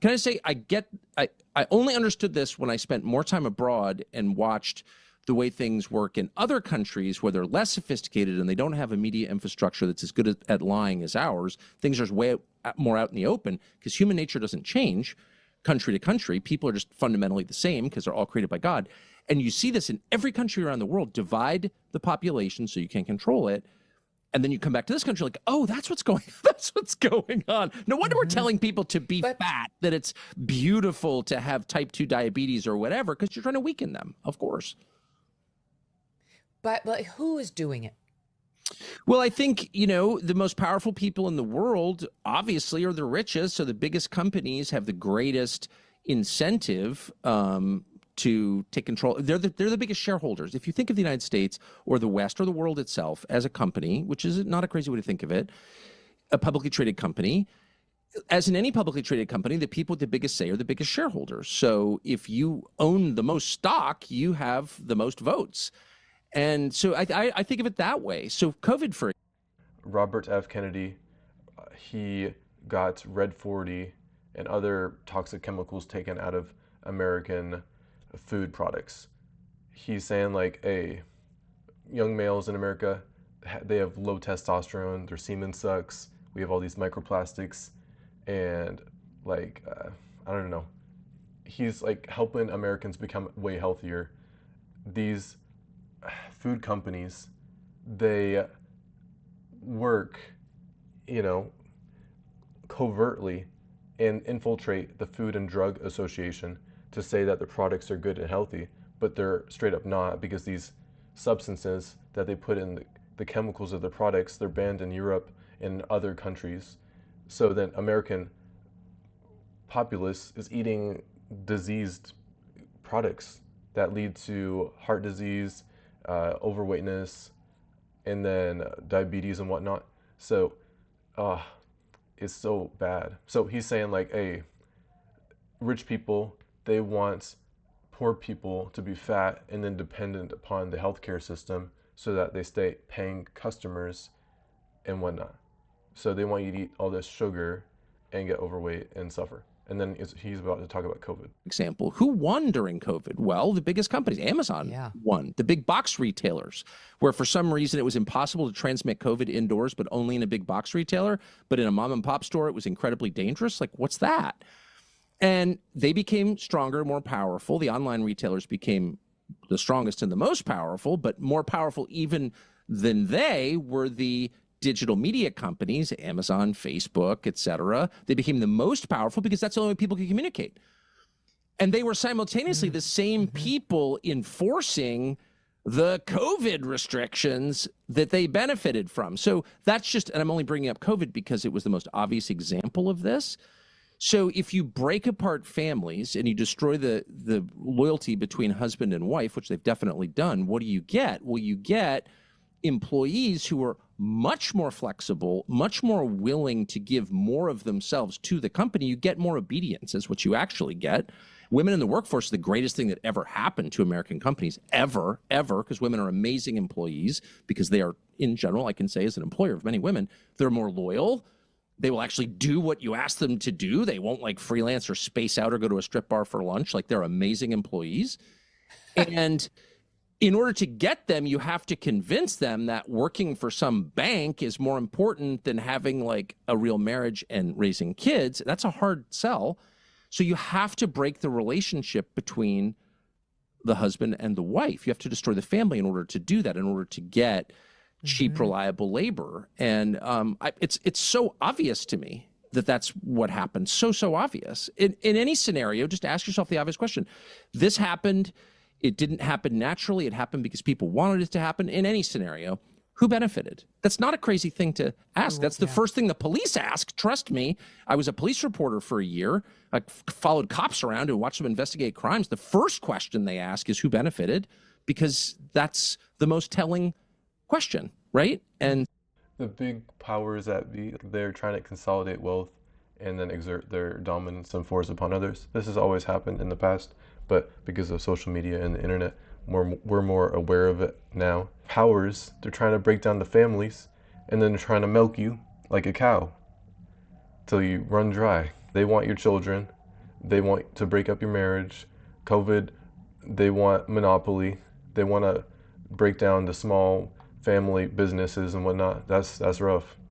can I say I only understood this when I spent more time abroad and watched the way things work in other countries where they're less sophisticated and they don't have a media infrastructure that's as good at lying as ours. Things are way more out in the open because human nature doesn't change country to country. People are just fundamentally the same because they're all created by God. And you see this in every country around the world. Divide the population so you can control it. And then you come back to this country like, oh, that's what's going on. No wonder we're telling people to be fat, that it's beautiful to have type 2 diabetes or whatever, because you're trying to weaken them, of course. But who is doing it? Well, I think, the most powerful people in the world obviously are the richest. So the biggest companies have the greatest incentive to take control. They're the biggest shareholders. If you think of the United States or the West or the world itself as a company, which is not a crazy way to think of it, a publicly traded company, as in any publicly traded company, the people with the biggest say are the biggest shareholders. So if you own the most stock, you have the most votes. And so I think of it that way. So COVID for Robert F. Kennedy, he got Red 40 and other toxic chemicals taken out of American food products. He's saying like, hey, young males in America, they have low testosterone, their semen sucks, we have all these microplastics, and like, I don't know. He's like helping Americans become way healthier. These food companies, they work, covertly and infiltrate the Food and Drug Association to say that the products are good and healthy, but they're straight up not, because these substances that they put in the chemicals of the products, they're banned in Europe and other countries. So then American populace is eating diseased products that lead to heart disease, overweightness, and then diabetes and whatnot. So it's so bad. So he's saying like, hey, rich people, they want poor people to be fat and then dependent upon the healthcare system so that they stay paying customers and whatnot. So they want you to eat all this sugar and get overweight and suffer. And then he's about to talk about COVID. Example, who won during COVID? Well, the biggest companies. Amazon won. The big box retailers, where for some reason it was impossible to transmit COVID indoors, but only in a big box retailer. But in a mom and pop store, it was incredibly dangerous. Like, what's that? And they became stronger, more powerful. The online retailers became the strongest and the most powerful, but more powerful even than they were the digital media companies, Amazon, Facebook, etc. They became the most powerful because that's the only way people could communicate. And they were simultaneously the same people enforcing the COVID restrictions that they benefited from. So that's just, and I'm only bringing up COVID because it was the most obvious example of this. So if you break apart families and you destroy the loyalty between husband and wife, which they've definitely done, what do you get? Well, you get employees who are much more flexible, much more willing to give more of themselves to the company. You get more obedience is what you actually get. Women in the workforce is the greatest thing that ever happened to American companies, ever, because women are amazing employees, because they are, in general, I can say as an employer of many women, they're more loyal. They will actually do what you ask them to do. They won't like freelance or space out or go to a strip bar for lunch. Like, they're amazing employees. And in order to get them, you have to convince them that working for some bank is more important than having like a real marriage and raising kids. That's a hard sell. So you have to break the relationship between the husband and the wife. You have to destroy the family in order to do that, in order to get cheap, reliable labor. And it's so obvious to me that that's what happened. So obvious. In any scenario, just ask yourself the obvious question. This happened. It didn't happen naturally. It happened because people wanted it to happen. In any scenario, who benefited? That's not a crazy thing to ask. That's the first thing the police ask. Trust me. I was a police reporter for a year. I followed cops around and watched them investigate crimes. The first question they ask is who benefited, because that's the most telling question, right? And the big powers that be, they're trying to consolidate wealth and then exert their dominance and force upon others. This has always happened in the past, but because of social media and the internet, we're more aware of it now. Powers, they're trying to break down the families, and then they're trying to milk you like a cow till you run dry. They want your children, they want to break up your marriage. COVID, they want monopoly. They want to break down the small family businesses and whatnot. That's rough.